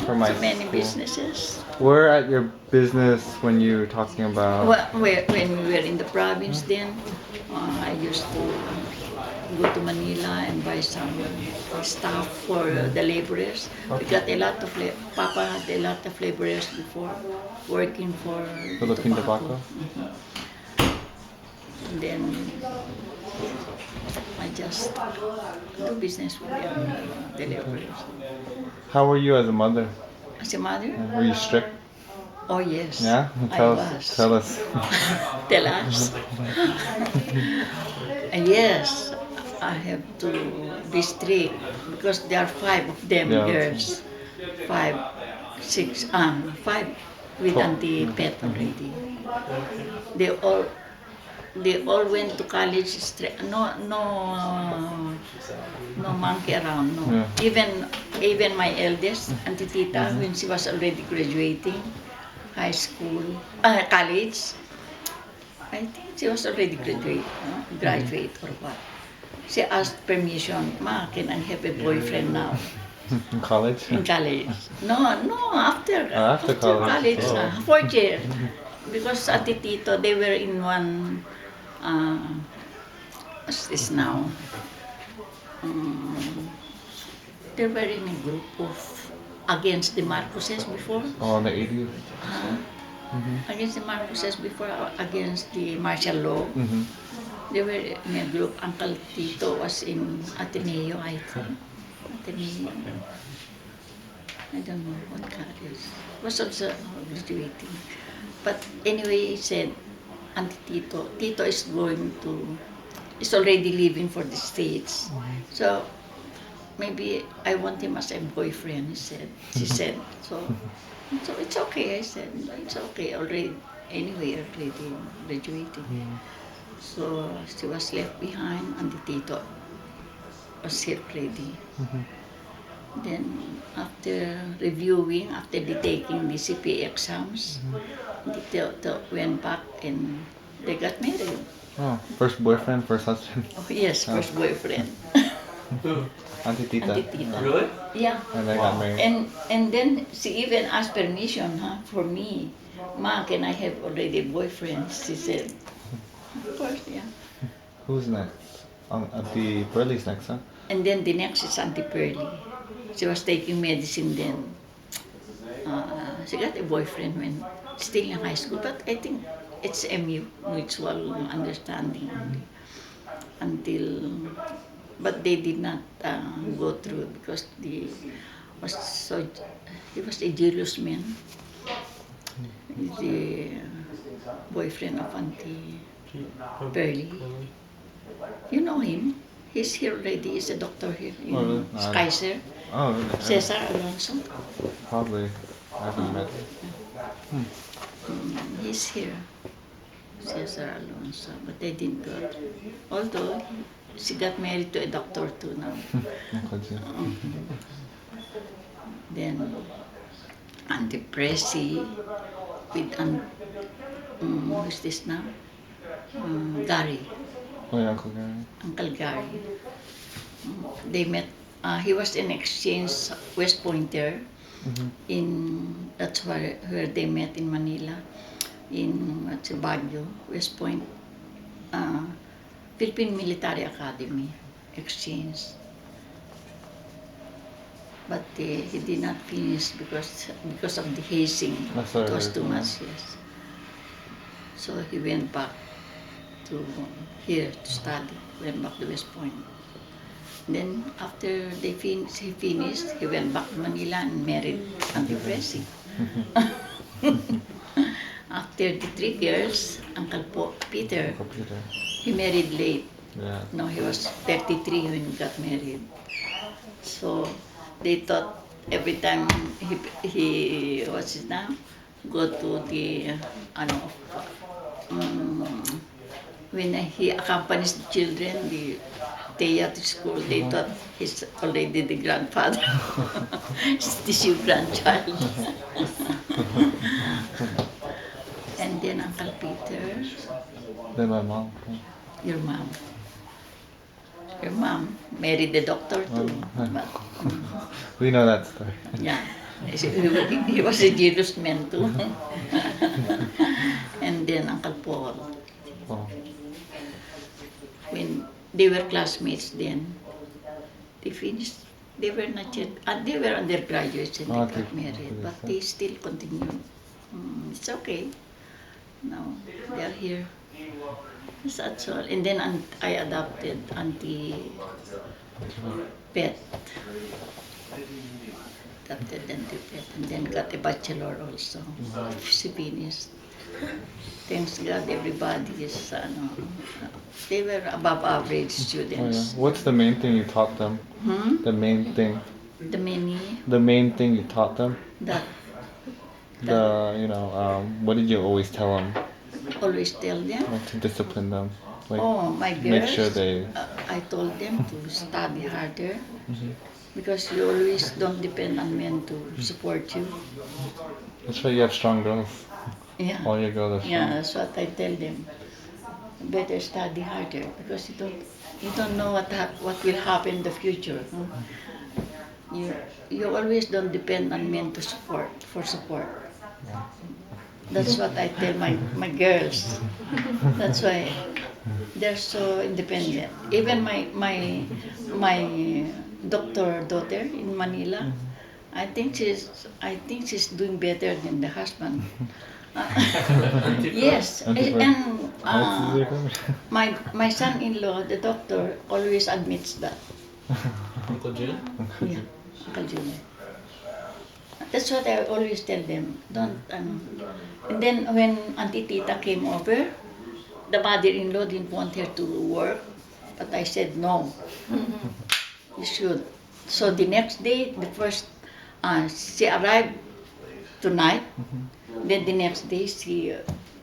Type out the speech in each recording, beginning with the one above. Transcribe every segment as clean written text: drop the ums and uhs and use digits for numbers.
for my so many school. businesses. Where at your business when you were talking about? Well, when we were in the province then, I used to go to Manila and buy some stuff for the laborers. We got a lot of, Papa had a lot of laborers before working for Philippine tobacco? And then I just do business with them, the laborers. How were you as a mother? As a mother? Were you strict? Oh yes. Yeah? I Tell was. us. Tell us. Tell us. Yes, I have to be strict because there are 5 of them Yeah. girls. 5, 6, 5 with Auntie Pet already. They all they all went to college straight. No monkey around. No. Yeah. Even my eldest Auntie Tita, when she was already graduating high school, college. I think she was already graduate or what. She asked permission, Ma, can I have a boyfriend now? In college? In college. No, after college. Oh. Fourth year. Because at Tito, they were in one, what's this now? They were in a group of against the Marcoses before. Oh, in the 80s? Against the Marcoses before, against the martial law. They were in a group. Uncle Tito was in Ateneo, I think. Ateneo. I don't know what college. Was also graduating. But anyway, he said, Auntie Tito is is already leaving for the States. So maybe I want him as a boyfriend, she said. So it's okay, I said. It's okay, already, anyway, already graduating. So she was left behind and the Tito was here already. Then after reviewing, after they taking the CPA exams, the Tito went back and they got married. Oh, first boyfriend, first husband. Oh yes, first boyfriend. Auntie Tita. Auntie Tita. Really? Yeah. And they got married. And then she even asked permission, for me. Ma, can I have already a boyfriend? She said, of course, yeah. Who's next? Auntie Pearlie's next, huh? And then the next is Auntie Pearlie. She was taking medicine then. She got a boyfriend when still in high school, but I think it's MU, mutual understanding only. But they did not go through because he was a jealous man. The boyfriend of Auntie Pearlie. You know him. He's here already. He's a doctor here in Kaiser. Oh, really? Cesar Alonso. Probably. I haven't met him. He's here. Cesar Alonso. But they didn't go through. Although she got married to a doctor too now. Then Auntie Pressy with who's this now? Gary. Oh, yeah, Uncle Gary. Uncle Gary. They met. He was in exchange West Pointer. That's where they met in Manila. In Baguio, West Point, Philippine Military Academy exchange. But he did not finish because of the hazing. It was too much, yes. So he went back to here to study. Went back to West Point. Then after he finished, he went back to Manila and married Auntie Pressy. After the 3 years, Uncle Peter, he married late. Yeah. No, he was 33 when he got married. So they thought every time he what's his name, go to the when he accompanies the children, the theater school, they thought he's already the grandfather. It's this your grandchild. And then Uncle Peter. Then my mom. Your mom. Your mom married the doctor too. But, We know that story. yeah. He was a genius man too. And then Uncle Paul, Oh. when they were classmates then, they finished, they were not yet, they were undergraduates and they Okay. got married, but they still continue. It's okay. Now they're here. That's all. And then I adopted Auntie Pet. Adopted Auntie Pet. And then got a bachelor also. She finished. Thanks God, everybody is, they were above average Oh, yeah. students. What's the main thing you taught them? Hmm? The main thing. The many The main thing you taught them? that What did you always tell them? always tell them. Like to discipline them? Like Oh, my girls, make sure they. I told them to study harder because you always don't depend on men to support you. That's why you have strong girls. Yeah, All your girls are strong. yeah, that's what I tell them. Better study harder because you don't know what will happen in the future. No? You always don't depend on men to for support. That's what I tell my girls. That's why they're so independent. Even my doctor daughter in Manila, I think she's doing better than the husband. Yes, and my son-in-law, the doctor, always admits that. Uncle June? Yeah, Uncle Junior. That's what I always tell them. Don't. And then when Auntie Tita came over, the mother-in-law didn't want her to work, but I said no. You should. So the next day, she arrived tonight. Then the next day, she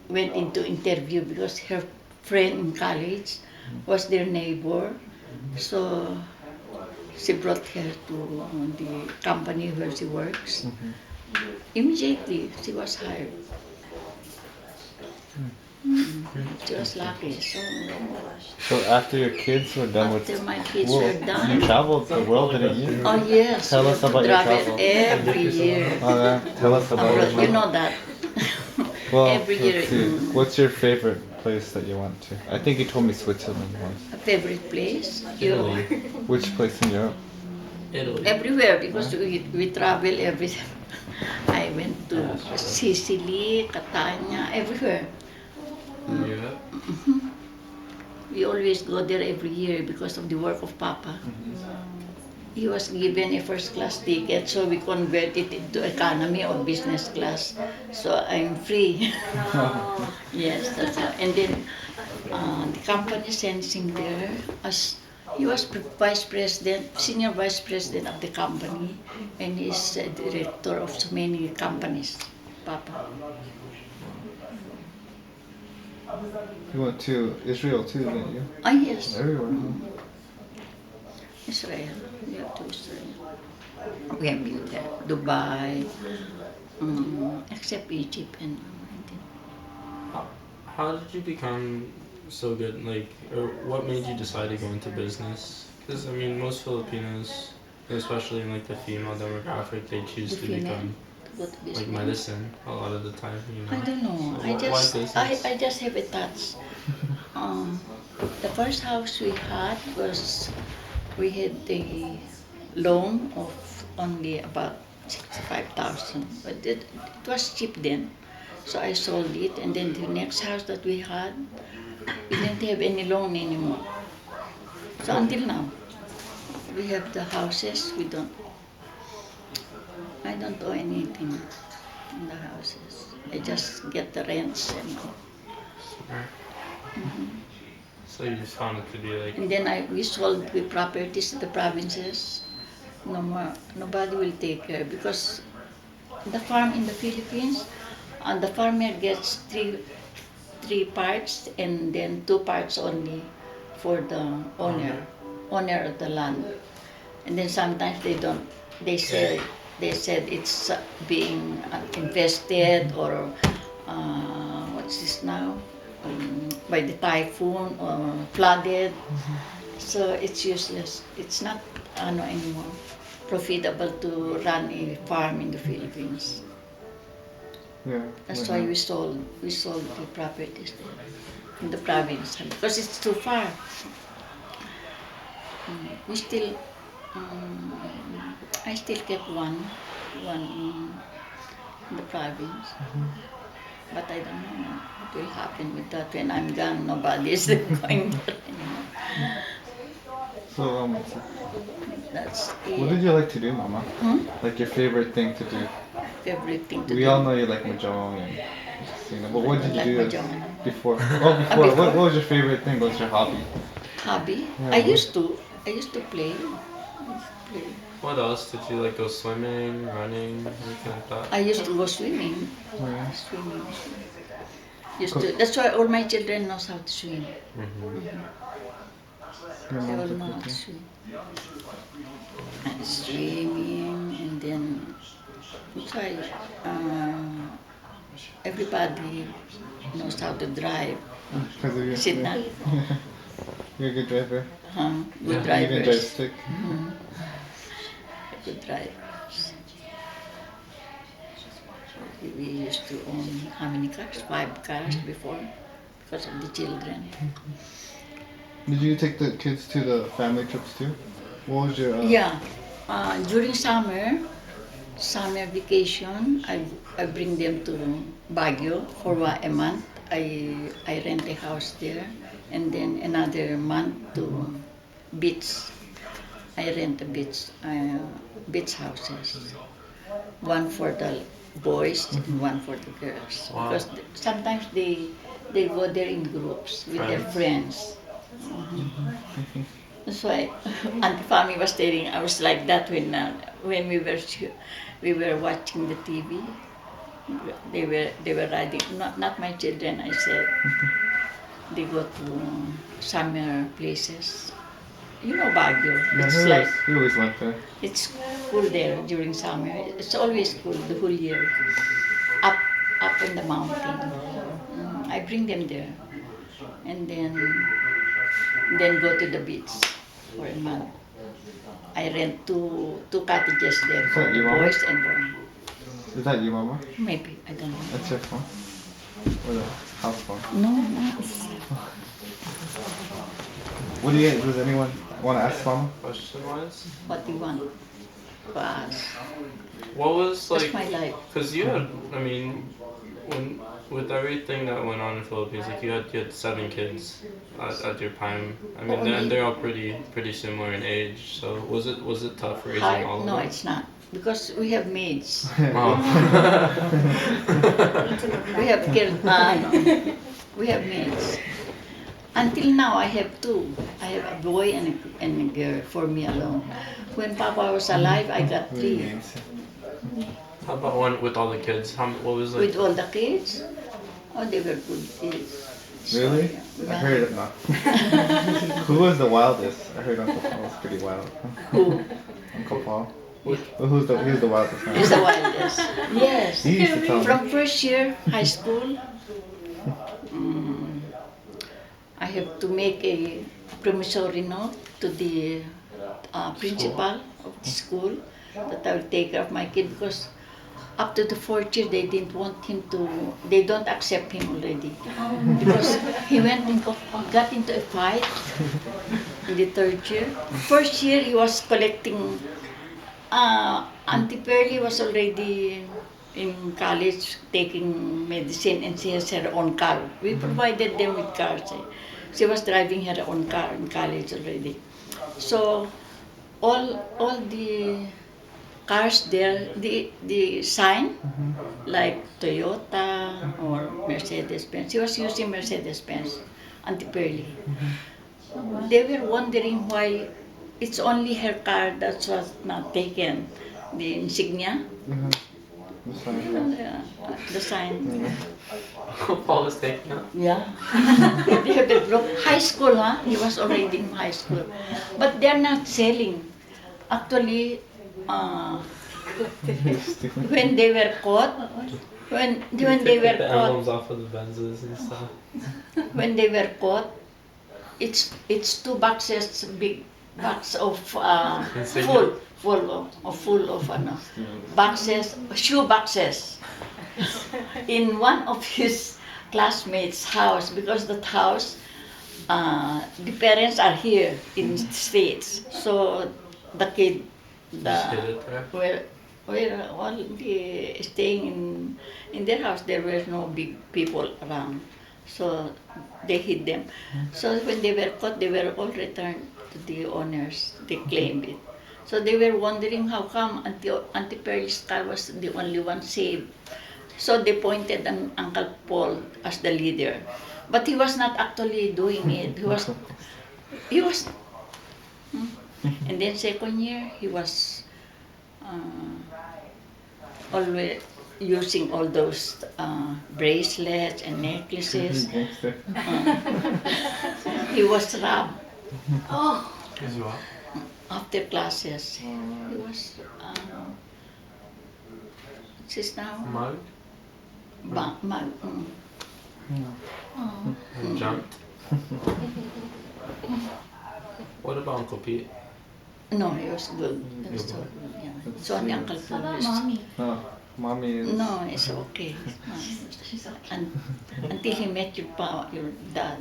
went into interview because her friend in college was their neighbor. So she brought her to the company where she works. Immediately, she was hired. She was lucky. So after your kids were done with After my kids school, were done. you traveled the world, didn't you? Oh yes, Tell we us have to about your travel travel. every year. Tell us about Abroad, it. you know that. Well, every year. let's see. What's your favorite place that you went to? I think you told me Switzerland once. A favorite place? Italy. Which place in Europe? Italy. Everywhere because we travel everywhere. I went to Sicily, Catania, everywhere. Yeah. We always go there every year because of the work of Papa. He was given a first class ticket, so we converted it to economy or business class. So I'm free. Yes, that's how. And then the company sends him there as he was senior vice president of the company, and he's a director of so many companies. Papa. You went to Israel too, didn't you? Ah yes, Everywhere. Israel. We have to Israel. We have been there. Dubai, except Egypt and How did you become so good? Like, or what made you decide to go into business? Because I mean, most Filipinos, especially in like the female demographic, they choose the to female. become What business? like medicine a lot of the time. You know. I don't know. So why business? I just have a touch. The first house we had we had a loan of only about 65,000, but it was cheap then. So I sold it, and then the next house that we had, we didn't have any loan anymore. So until now, we have the houses. I don't owe anything in the houses. I just get the rents and all. So you just found it to be like. And then we sold the properties in the provinces. No more, nobody will take care because the farm in the Philippines, the farmer gets three parts and then 2 parts only for the owner of the land. And then sometimes they don't. They said it's being invested or what's this now? By the typhoon or flooded. So it's useless. It's not anymore. profitable to run a farm in the Philippines. Yeah. That's why we sold the properties there in the province because it's too far. We still, I still kept one in the province. But I don't know what will happen with that when I'm gone. Nobody is going there anymore. So, That's what did it. you like to do, Mama? Like your favorite thing to do? Everything to We do. all know you like mahjong and casino, but what did you Like do mahjong. before? Oh, before. Before? What was your favorite thing? What was your hobby? Hobby? Yeah, I what- used to play. Play. What else did you like? Go swimming, running, anything like that? I used to go swimming. Oh, yeah. Swimming. That's why all my children knows how to swim. Mm-hmm. Your They all mom's a know how good to thing. swim. And swimming, and then that's why everybody knows how to drive. Because of you. Is it Yeah. not? You're a good driver. Good Yeah. You can drive drivers. stick. Good drivers. We used to own how many cars? 5 cars before because of the children. Did you take the kids to the family trips too? What was your? Yeah, during summer vacation, I bring them to Baguio for a month. I rent a house there, and then another month to beach. I rent beach houses. One for the boys and one for the girls. Wow. Because sometimes they go there in groups with their friends. That's why Auntie Fami was telling I was like that when we were watching the TV. They were riding not my children. I said they go to summer places. You know Baguio. Yeah, It's like we always went there. it's cool there during summer. It's always cool the whole year. Up in the mountain. I bring them there, and then go to the beach for a month. I rent two cottages there for that the you, Mama? boys and boys. Is that you, Mama? Maybe I don't know. That's your phone? Or the house phone? No, no. What do you? Does anyone want to ask Mama? Question wise, What do you want to ask? what was That's like? my life. Because you had, I mean, when with everything that went on in the Philippines, like you had 7 kids at your prime. I mean, they're all pretty similar in age. So was it tough raising all Hard? of No, them? it's not because we have maids. Oh. We have we have maids. Until now, I have 2. I have a boy and a girl for me alone. When Papa was alive, I got 3. How about one with all the kids? What was like? With all the kids, oh, they were good kids. Really? Yeah. I heard it now. Who was the wildest? I heard Uncle Paul was pretty wild. Who? Uncle Paul. Who's the wildest? Now? He's the wildest. Yes. He used to tell me. From first year high school, I have to make a promissory note to the principal of the school that I will take care of my kid because up to the 4th year they didn't want him to, they don't accept him already because he got into a fight in the 3rd year. First year he was collecting, Auntie Pearlie was already in college taking medicine and she has her own car. We provided them with cars. She was driving her own car in college already. So all the cars there, the sign like Toyota or Mercedes-Benz. She was using Mercedes-Benz, Auntie Pearlie. They were wondering why it's only her car that was not taken. The insignia, the sign. Paul was taking up. Yeah. They have the group. High school, huh? He was already in high school. But they're not selling. Actually, when they were caught, when they were the caught, emblems off of the Benzes and stuff. when they were caught, it's 2 boxes big box of Insignia. full of boxes, shoe boxes in one of his classmates' house, because that house, the parents are here in States, so the kid, Just hid it there. were all staying in their house. There were no big people around, so they hid them. So when they were caught, they were all returned to the owners. They claimed it. So they were wondering how come Auntie Pearl's car was the only one saved. So they pointed on Uncle Paul as the leader, but he was not actually doing it. He was. And then second year, he was always using all those bracelets and necklaces. Gangster. He was robbed Is what? after classes. He was, what's his now? Mug? And jumped? What about Uncle Pete? No, he was good. He was so good, yeah. So only Uncle How Paul about is. mommy? No, mommy is. No, it's okay. She's okay. Until he met your dad.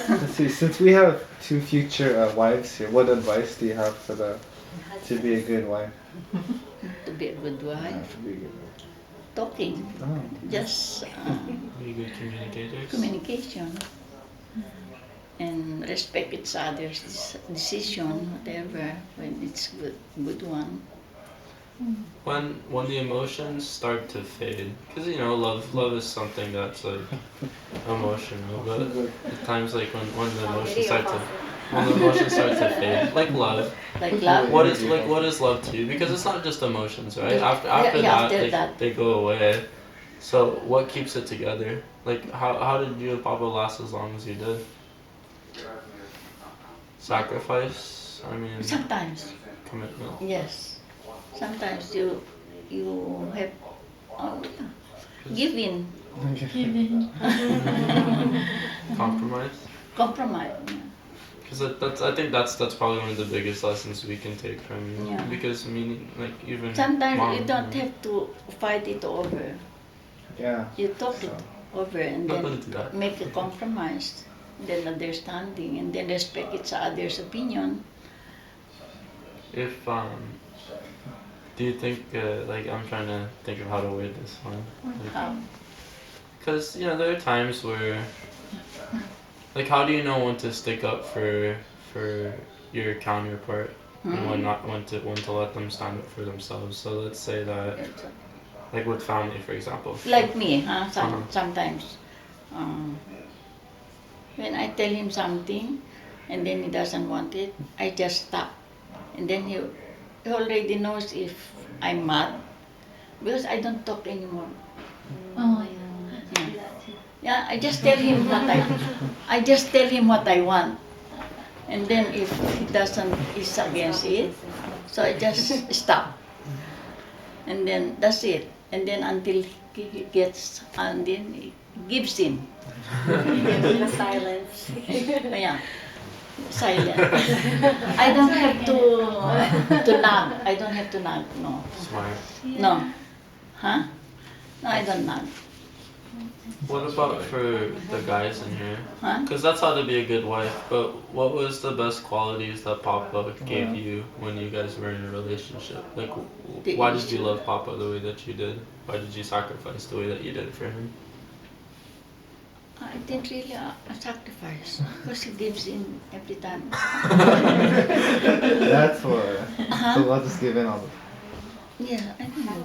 Let's see. Since we have two future wives here, what advice do you have for to be a good wife? To be a good wife. To be a good Talking. Oh. Just Be good communicators? communication. And respect each other's decision, whatever, when it's good one. When the emotions start to fade, because you know love is something that's like emotional, but at times like when the emotions start to fade, like love. Like love. What is love to you? Because it's not just emotions, right? After that, they go away. So what keeps it together? Like how did you and Papa last as long as you did? Sacrifice. I mean, Sometimes, commitment. yes. Sometimes you have give in, Compromise. compromise. Because I think that's probably one of the biggest lessons we can take from you. Yeah. Because I mean, like even Sometimes mom, you don't have to fight it over. Yeah. You talk it over and Not then gonna do that. make a compromise, then understanding, and then respect each other's opinion. If do you think like I'm trying to think of how to word this one? Because you know there are times where, like, how do you know when to stick up for your counterpart and when to let them stand up for themselves? So let's say that, like with family, for example. Like me, huh? Uh-huh. Sometimes. When I tell him something and then he doesn't want it, I just stop. And then he already knows if I'm mad because I don't talk anymore. Oh, yeah. Yeah. Do that too. Yeah, I just tell him what I want. And then if he doesn't, is against it, so I just stop. And then that's it. And then until he gets, and then he gives in. The silence. Yeah, silent. I don't have to nag. I don't have to nag. No, Smart. no, huh? No, I don't nag. What about for the guys in here? Huh? Because that's how to be a good wife. But what was the best qualities that Papa gave you when you guys were in a relationship? Like, why did you love Papa the way that you did? Why did you sacrifice the way that you did for him? I didn't really sacrifice because he gives in every time. That's why. So I'll just give in all the. Yeah, I don't know.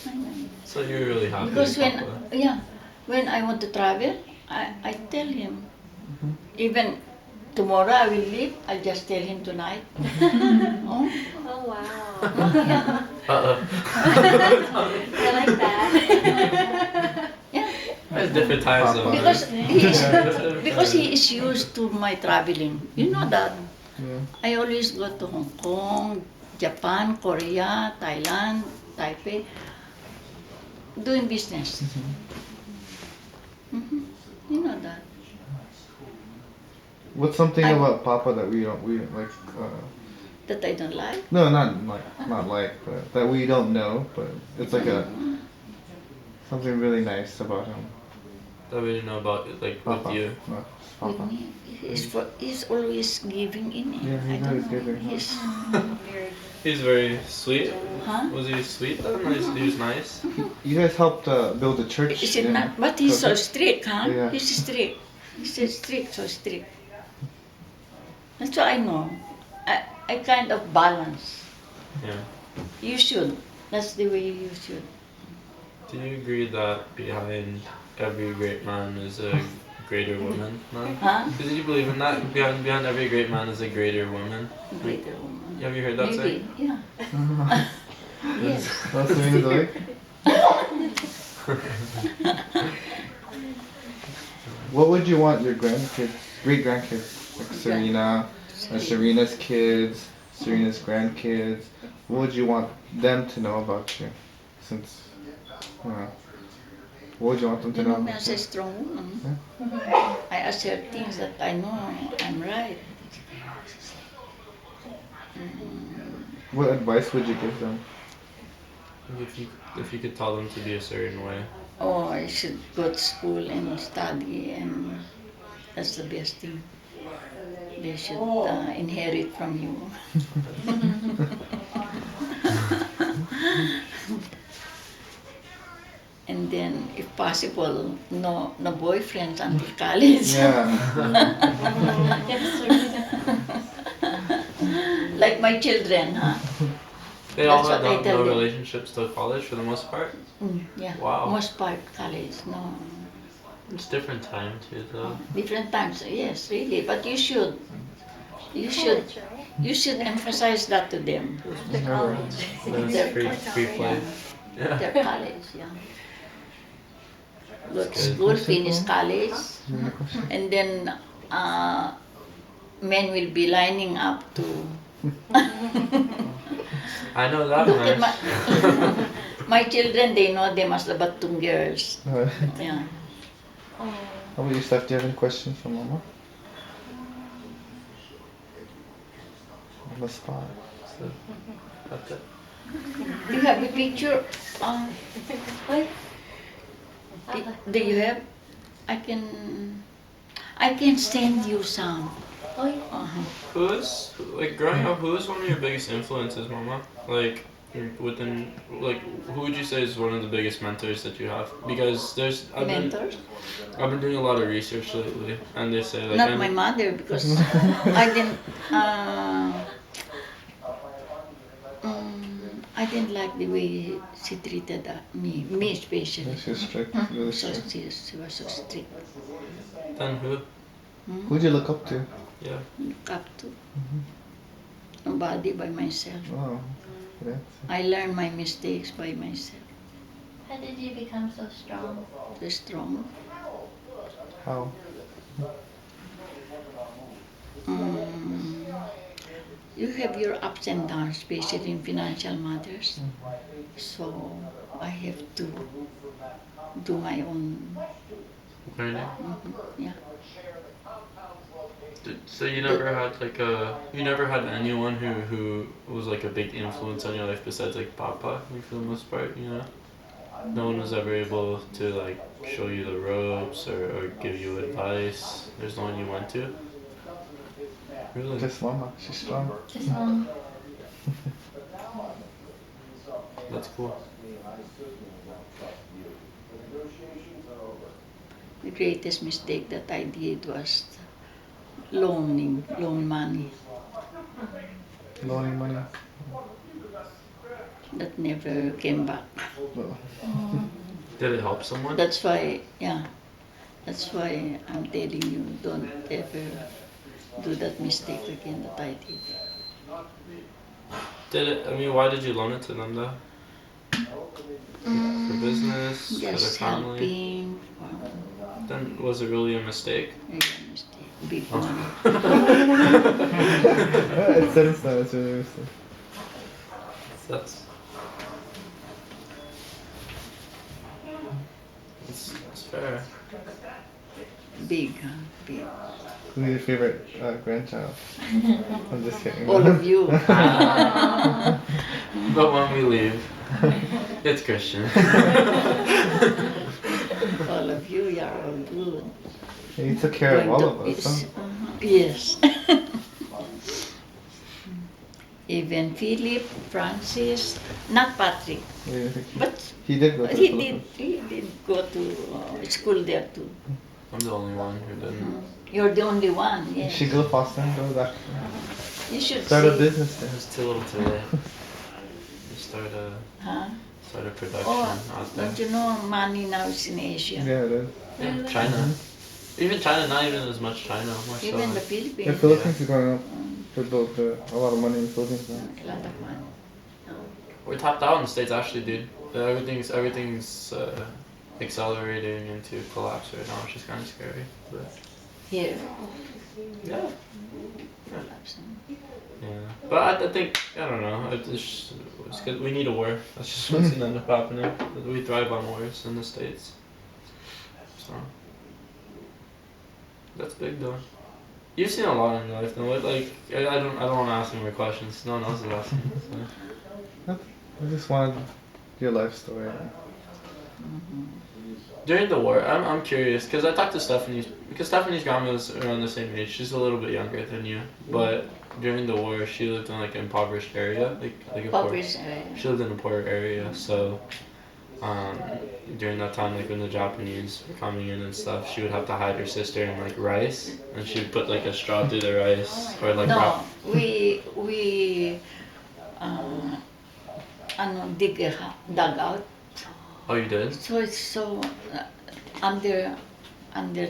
I know. So you're really happy Because with Papa. when I want to travel, I tell him. Even tomorrow I will leave, I'll just tell him tonight. Oh, Oh, wow. yeah, I like that. yeah. There's different times of Because he is used to my traveling. You know that. Yeah. I always go to Hong Kong, Japan, Korea, Thailand, Taipei, doing business. You know that. What's something I- about Papa that we don't like? That I don't like. No, not like, but that we don't know. But it's like a something really nice about him. That we didn't know about, like, Papa. with you. No, it's Papa. With me, he's always giving in it. Yeah, I he's don't always know. giving, huh? He's, Very He's very sweet. huh? Was he sweet though? Nice. He was nice. You guys helped build a church. Is it in not? But he's so Turkey? strict, huh? Yeah. He's strict. He's so strict, so strict. That's what I know. I kind of balance. Yeah. You should. That's the way you should. Do you agree that behind every great man is a greater woman? No? Huh? Did you believe in that? Behind every great man is a greater woman. Greater woman. Have you heard that Maybe, saying? yeah. Yes. That's the meaning of the week. What would you want your grandkids, great grandkids, like Serena, Serena's kids, Serena's grandkids? What would you want them to know about you? Since, what would you want them to You know know me about as you? a strong woman. I assert things that I know I'm right. What advice would you give them? If you could tell them to be a certain way. Oh, I should go to school and study, and that's the best thing. They should inherit from you. And then, if possible, no boyfriends until college. Yeah. Like my children, huh? They all That's had what I tell no them. relationships till college for the most part. Yeah. Wow. Most part college, no. It's different time too, though. Different times, yes, really. But you should college, right? you should emphasize that to them. The college. Then They're it's free play. Yeah. Their college, yeah. Go to Good. school, finish college, and then men will be lining up to I know that look at much. my children. They know they must have but 2 girls. Yeah. Oh. How about you, Steph? Do you have any questions for Mama? On the spot. So, that's it. Do you have a picture? What? Do you have? I can send you some. Oh, yeah. Who's like growing up? Who was one of your biggest influences, Mama? Like within, like, who would you say is one of the biggest mentors that you have? Because I've Mentors? been doing a lot of research lately, and they say like Not my mother, because I didn't like the way she treated me especially. She's strict. Really So strict. she was so strict. Then who? Who'd you look up to? Yeah. Look up to nobody by myself. Wow. Yeah. I learned my mistakes by myself. How did you become so strong? So strong. How? You have your ups and downs, especially in financial matters. So I have to do my own. Learning. Yeah. So you never had you never had anyone who was like a big influence on your life besides like Papa, like for the most part, you know? No one was ever able to like show you the ropes or give you advice. There's no one you went to? Really? Just Mama. She's strong. Just That's cool. The greatest mistake that I did was loan money. Loaning money. That never came back. Oh. Did it help someone? That's why I'm telling you, don't ever do that mistake again that I did. Why did you loan it to them though? For business? For their Just family? helping. Then was it really a mistake? Again, mistake. Big money. It's not. It's really interesting. That's fair. Big, huh? Big. Who's your favorite grandchild? I'm just kidding. All of you. But when we leave, it's Christian. All of you, you are all good. You took care of all of us, It's- huh? Yes. Even Philip, Francis, not Patrick, Yeah, but he did go to the he Philippines. did go to school there too. I'm the only one who didn't. You're the only one, You yes. should go foster and go back. You should Start a see. business It there. was too little too late. You start Huh? a production Oh, out there. don't you know money now is in Asia? Yeah, it is. Yeah, China. Even China, not even as much China, more so. Even the like- The Philippines, Philippines is going up. They built a lot of money in the Philippines now. a lot of money. We're topped out in the States actually, dude. Everything's accelerating into collapse right now, which is kind of scary. But Here. yeah, Absolutely. yeah. But I think I don't know. It's good. We need a war. That's just what's gonna end up happening. We thrive on wars in the States. So that's big though. You've seen a lot in your life, though. What, like, I don't want to ask any more questions. No one else is asking. So. I just wanted your life story. During the war, I'm curious because I talked to Stephanie because Stephanie's grandma was around the same age. She's a little bit younger than you, but during the war, she lived in like an impoverished area, like a poor. Publish, She lived in a poor area, so during that time, like when the Japanese were coming in and stuff, she would have to hide her sister in like rice, and she would put like a straw through the rice or like no, wrap. we dug out. Oh, you did? So it's so under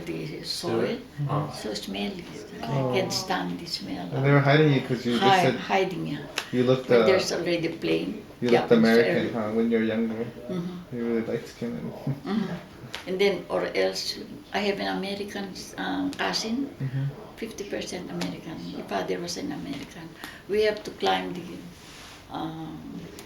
the soil, Oh. so smelly. I Oh. can't stand the smell. And they were hiding you because you just said Hiding, yeah. you looked But there's already plane. you looked American, huh? When you're younger, you really light skinned. And then, or else, I have an American cousin, 50% American. My father was an American. We have to climb the,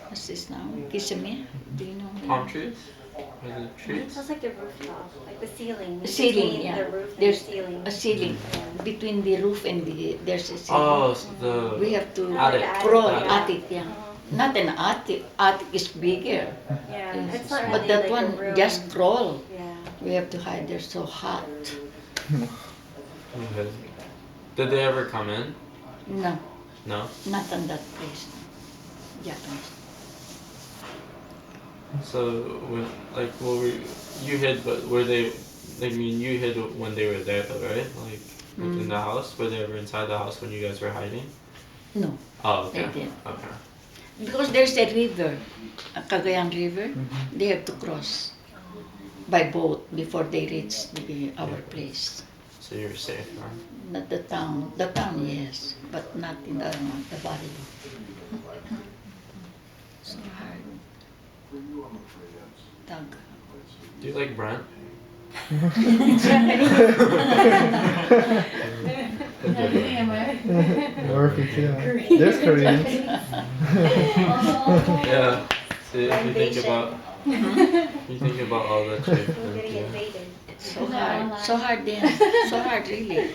what's this now? Kissimmee? Do you know? Palm trees? Or the It trees? sounds like the rooftop, like the ceiling. The ceiling, between yeah. The roof and There's the ceiling. a ceiling. Between the roof and there's a ceiling. Oh, so the We have to attic. crawl, Attic. attic, yeah. Not an attic. Attic is bigger. Yeah, Yes. it's not really But that like one, a room. just crawl. Yeah. We have to hide there, so hot. Okay. Did they ever come in? No, No. not on that place. Japanese. So when like what were you hid, but were they? I mean, you hid when they were there, though, right? Like in the house. Were they ever inside the house when you guys were hiding? No, Oh, okay. they did. Okay. Because there's a river, a Cagayan River. They have to cross by boat before they reach our place. So you're safe, huh? Not the town. The town, yes, but not in the valley. So hard. Tag. Do you like Brent? Murphy too. There's Koreans. Yeah. See, if you think about all that shit. We're getting invaded. So hard then. So hard, really.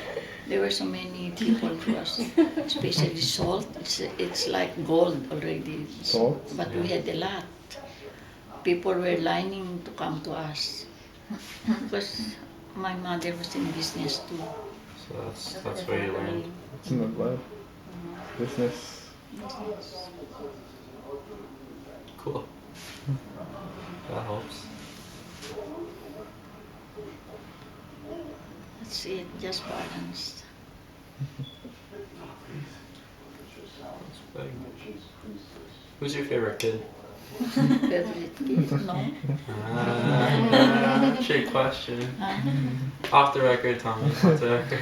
There were so many people to us, especially salt. It's like gold already. Salt? But we had a lot. People were lining to come to us. Because my mother was in business too. So that's where you learned. It's in the blood. Business. Cool. That helps. That's it, just balanced. That's big. Who's your favorite kid? Favorite kid? No? Trick question. Uh-huh. Off the record, Tommy. Off the record.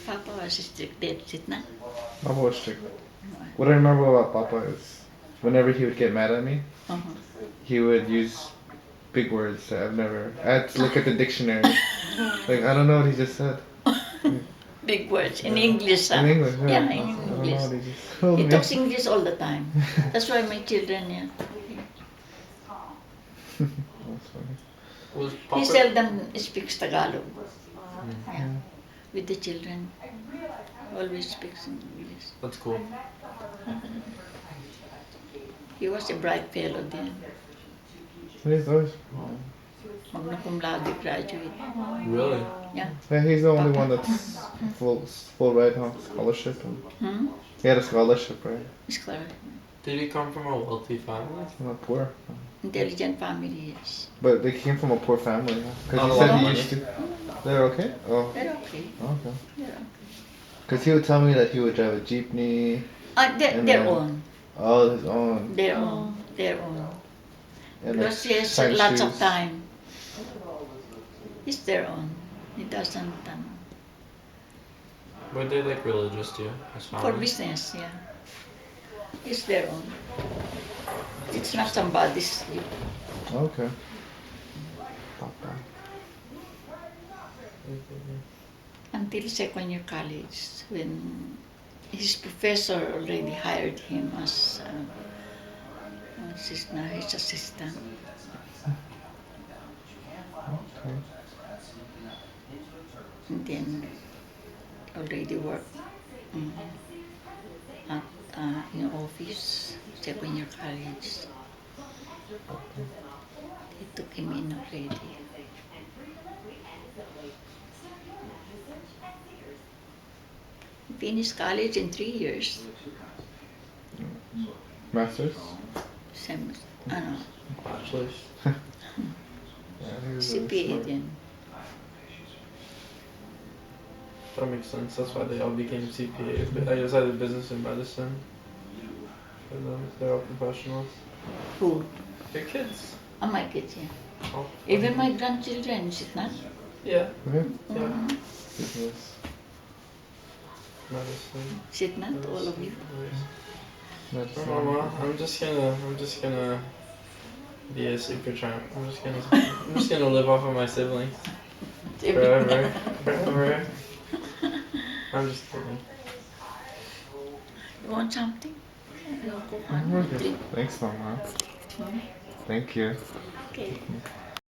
Papa was strict, that's it na? Papa was strict. What I remember about Papa is whenever he would get mad at me, Uh-huh. he would use big words that I've never. I had to look at the dictionary. Like I don't know what he just said Big words in English. in English. Yeah, I in don't know English. what he just told He me. talks English all the time. That's why my children, yeah. That's funny. Was He Papa? seldom speaks Tagalog. Wow. Yeah. With the children. Always speaks English. That's cool. He was a bright fellow then. He's always. Magna cum laude graduate. Really? Yeah. Yeah, he's the only one that's full ride, huh? Scholarship. And Hmm? he had a scholarship, right? It's clear. Did he come from a wealthy family? Not poor. Intelligent family, yes. But they came from a poor family, because Not he a said lot of he money. used to. They're okay? Oh, They're okay. okay. They're okay. Because he would tell me that he would drive a jeepney. Their And then- own. Oh, his own. Their own. Their own. And Because he has shine lots of shoes. time. It's their own. He doesn't. Were they like religious too? His For family? business, yeah. It's their own. It's not somebody's. Okay. Papa. Until second year college, when his professor already hired him as his assistant. Okay. And then already worked at in office, second year college. They took him in already. He finished college in 3 years. Masters? Bachelor's. Yeah, he was really CPA smart. then. That makes sense. That's why they all became CPAs. But I guess either business or medicine. For them, they're all professionals. Who? Your kids. My kids, yeah. Oh, Even my grandchildren, is it not? Yeah. Okay. Yeah. Business. Medicine. Is it not, all of you? That's Oh, Mama, I'm just gonna be a super champ. I'm just gonna live off of my siblings forever, forever. I'm just kidding. You want something? Okay. Thanks, Mama. Thank you. Okay.